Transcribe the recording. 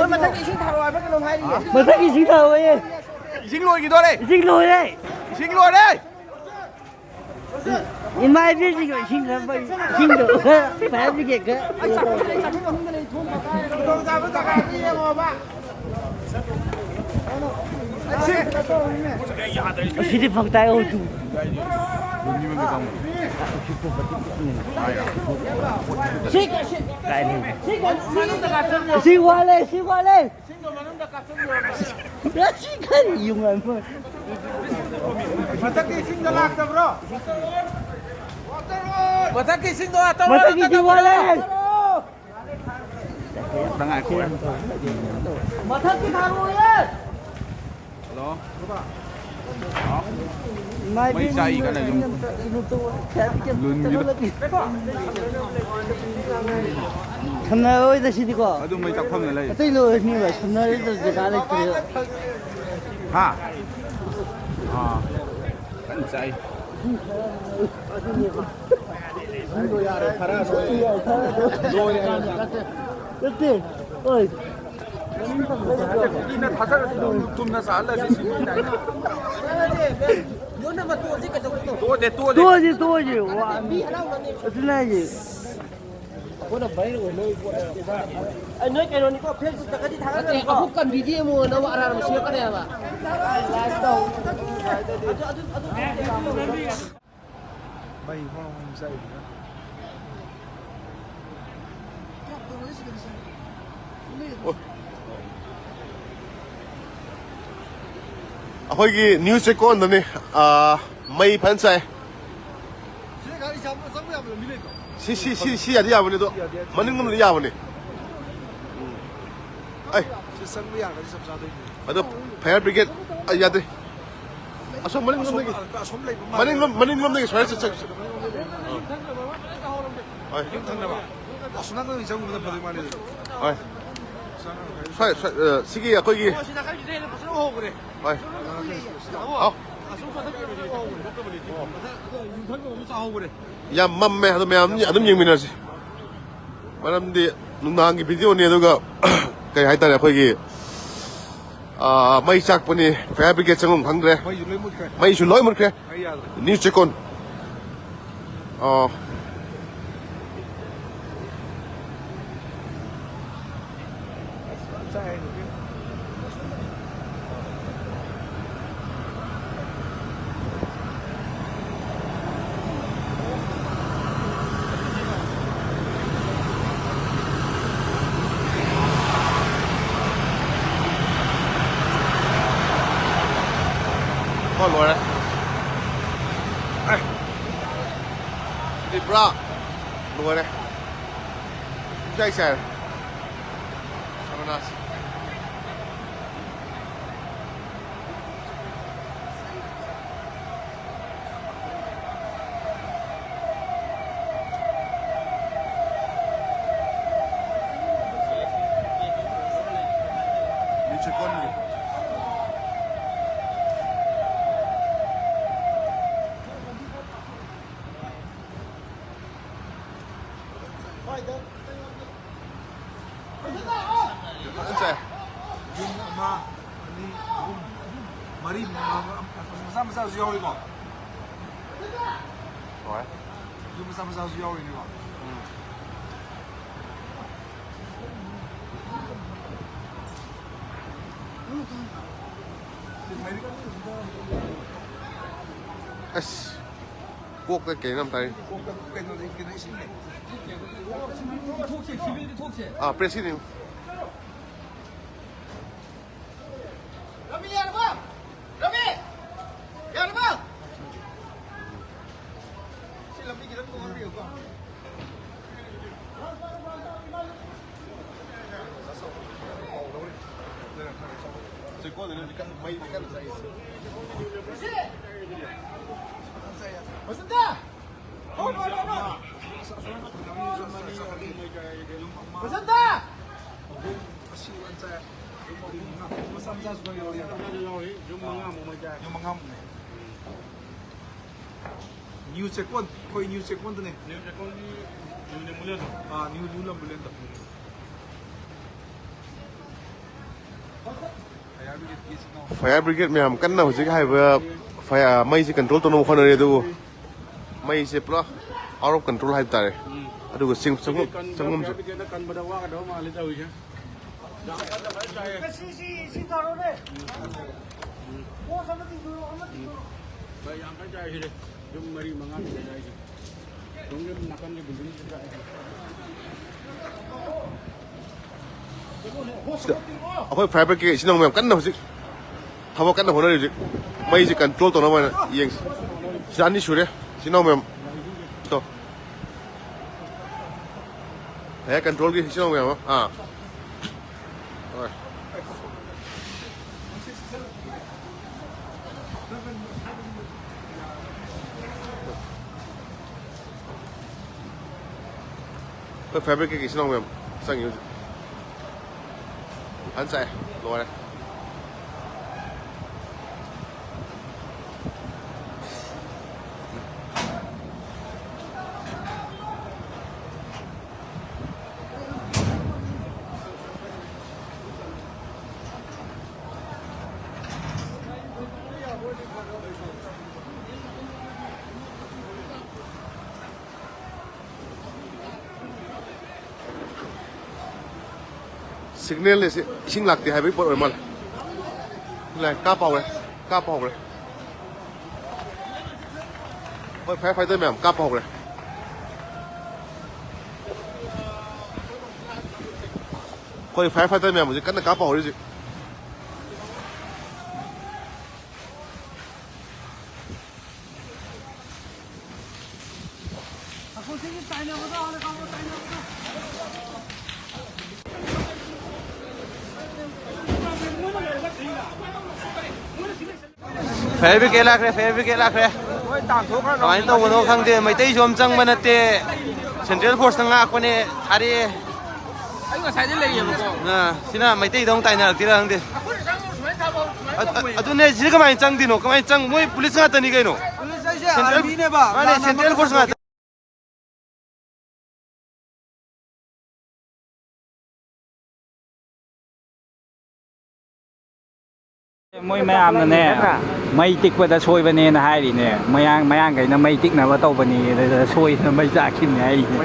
mà thích đi sinh thảo rồi, cái lồng hay đi. Mà thích đi sinh thảo ấy. Sinh lùi gì thôi đây? Sinh lùi đây. Sinh lùi đây. In mai biết gì gọi sinh là vậy. Sinh được. Phải biết gì cơ. Sini fakta oh tu. Sik. Cái này. Sik qua lên, sik qua lên. Đó sik kan dùng anh mà. Mataki sinh lạc ta bro. Mataki sinh đó ta. Mataki đi qua lên. Đang ai khổ. Mataki thang rồi á. Đó. Mai Mấy giây cái này dùng lươn như đó. 참나 어디다 시디고? Ở mấy tác phẩm này lấy. 어디 로 니 봐. 참나 어디다 제가 래 그래요. Ha. À. Cánh dây. 그때 어이 Ini nak thasar tum na sal la si ni na. Yun naman to, sige to. 또지 와 어디나지 Anh nói cái đó ni có Facebook ta cái đi thắng cái có cần video mua nó bảo là share cái này mà. Bay phong dây. ꯑꯩꯈꯣꯏꯒꯤ new ꯆꯦꯛꯀꯣꯟꯗꯅꯤ ꯃꯩ ꯐꯖꯅ ꯆꯥꯏ ꯁꯤ ꯌꯥꯗꯤ ꯌꯥꯕꯅꯤ ꯑꯗꯣ ꯃꯅꯤꯡꯂꯣꯝꯗꯗꯤ ꯌꯥꯕꯅꯤ ꯑꯩ ꯑꯗꯣ ꯐꯥꯌꯔ ꯕ꯭ꯔꯤꯒꯦꯗ ꯌꯥꯗꯦ ꯑꯁꯣꯝ ꯃꯅꯤꯡꯂꯣꯝꯗꯒꯤ ꯁ꯭ꯋꯥꯏꯗ ꯆꯠ ꯁꯤꯒꯤ ꯑꯩꯈꯣꯏꯒꯤ ꯍꯣꯏ ꯌꯥꯝ ꯃꯝꯃꯦ ꯑꯗꯣ ꯃꯌꯥꯝ ꯑꯗꯨꯝ ꯌꯦꯡꯃꯤꯟꯅꯔꯁꯤ ꯃꯔꯝꯗꯤ ꯅꯨꯡꯗꯥꯡꯒꯤ ꯚꯤꯗꯤꯑꯣꯅꯤ ꯑꯗꯨꯒ ꯀꯩ ꯍꯥꯏꯇꯥꯔꯦ ꯑꯩꯈꯣꯏꯒꯤ ꯃꯩ ꯆꯥꯛꯄꯅꯤ ꯐꯥꯌꯔ ꯕ꯭ꯔꯤꯒꯦꯗ ꯆꯪꯐꯝ ꯈꯪꯗ꯭ꯔꯦ ꯃꯩꯁꯨ ꯂꯣꯏ ꯃꯨꯠꯈ꯭ꯔꯦ new ꯆꯦꯛꯀꯣꯟก็รวยนะดิบระรวยนะใช่ใช่ทำนะนี่เช็คก่อนดิMari sama-sama jauh ini kok. Rồi. Chúng sama-sama jauh ini kok. Quốc cái kỹ năm tay. À, president. Wasn't New second, koi new second nih. New second new bulan. Ah, new bulan bulan tak. Fire brigade ꯃꯌꯥꯝ ꯀꯟꯅ ꯍꯧꯖꯤꯛ ꯍꯥꯏꯕ ꯃꯩꯁꯦ control ꯇꯧꯅꯕ ꯍꯣꯠꯅꯔꯤ ꯑꯗꯨꯕꯨ ꯃꯩꯁꯦ ꯄꯨꯔꯥ ꯑꯥꯎꯠ ꯑꯣꯐ ꯀꯟꯇ꯭ꯔꯣꯜ ꯍꯥꯏꯕ ꯇꯥꯔꯦ ꯑꯗꯨꯒ ꯆꯪꯐꯝꯁꯨ ꯀꯟꯕꯗ ꯋꯥꯒꯗꯕ ꯃꯥꯜꯂꯦ ꯇꯧꯔꯤꯁꯦ ꯌꯥꯝ ꯀꯟꯅ ꯆꯥꯏ ꯁꯤꯗꯤ ꯌꯨꯝ 4-5 ꯂꯩꯔꯤꯁꯦ ꯌꯨꯝ ꯅꯥꯀꯟꯒꯤ ꯕꯤꯜꯗꯤꯡꯁꯤꯗ ꯆꯥꯏ ꯑꯩꯈꯣꯏ ꯐꯥꯌꯔ ꯕ꯭ꯔꯤꯒꯦꯗ ꯏꯆꯤꯟ ꯏꯅꯥꯎ ꯃꯌꯥꯝ ꯀꯟꯅ ꯍꯧꯖꯤꯛ ꯊꯕꯛ ꯀꯟꯅ ꯍꯣꯠꯅꯔꯤ ꯍꯧꯖꯤꯛ ꯃꯩꯁꯦ ꯀꯟꯇ꯭ꯔꯣꯜ ꯇꯧꯅꯕ ꯍꯥꯏꯅ ꯌꯦꯡꯁꯤ ꯁꯤꯗ 2 ꯁꯨꯔꯦ ꯏꯆꯤꯟ ꯏꯅꯥꯎ ꯃꯌꯥꯝ ꯇꯣ ꯐꯥꯌꯔ ꯀꯟꯇ꯭ꯔꯣꯜꯒꯤ ꯏꯆꯤꯟ ꯏꯅꯥꯎ ꯃꯌꯥꯝ ꯍꯣꯏ 그 fabricate 신호 오면 쌍이 안 싸요. 놓아라. signal is sing lạc thì hay biết bộ rồi mà này cá bầu này phải tới mềm cá bầu này phải tới mềm một cái cắn là cá bầu đấy gì fire brigade ꯂꯥꯛꯈ꯭ꯔꯦ fire brigade ꯂꯥꯛꯈ꯭ꯔꯦ ꯀꯃꯥꯏꯅ ꯇꯧꯕꯅꯣ ꯈꯪꯗꯦ ꯃꯩꯇꯩ ꯁꯣꯝ ꯆꯪꯕ ꯅꯠꯇꯦ central ꯐꯣꯔꯁꯅ ꯉꯥꯛꯄꯅꯦ ꯊꯥꯔꯛꯑꯦ ꯑꯩ ꯉꯁꯥꯏꯗꯩ ꯂꯩꯌꯦꯕꯀꯣ ꯁꯤꯅ ꯃꯩꯇꯩꯗ ꯑꯃꯨꯛ ꯇꯥꯏꯅꯔꯛꯇꯤꯔ ꯈꯪꯗꯦ ꯑꯗꯨꯅꯦ ꯁꯤꯗ ꯀꯃꯥꯏꯅ ꯆꯪꯗꯣꯏꯅꯣ ꯀꯃꯥꯏꯅ ꯆꯪ ꯃꯣꯏ ꯄꯨꯂꯤꯁ ꯉꯥꯛꯇꯅꯤ ꯀꯩꯅꯣ ꯃꯥꯅꯦ ꯁꯦꯟꯇ꯭ꯔꯦꯜ ꯐꯣꯔꯁ ꯉꯥꯛꯇ ꯃꯣꯏ ꯃꯌꯥꯝꯅꯅꯦ ꯃꯩ ꯇꯤꯛꯄꯗ ꯁꯣꯏꯕꯅꯦꯅ ꯍꯥꯏꯔꯤꯅꯦ ꯃꯌꯥꯡꯈꯩꯅ ꯃꯩ ꯇꯤꯛꯅꯕ ꯇꯧꯕꯅꯤ ꯑꯗꯨꯗ ꯁꯣꯏꯗꯅ ꯃꯩ ꯆꯥꯛꯈꯤꯕꯅꯤ ꯍꯥꯏꯔꯤꯅꯦ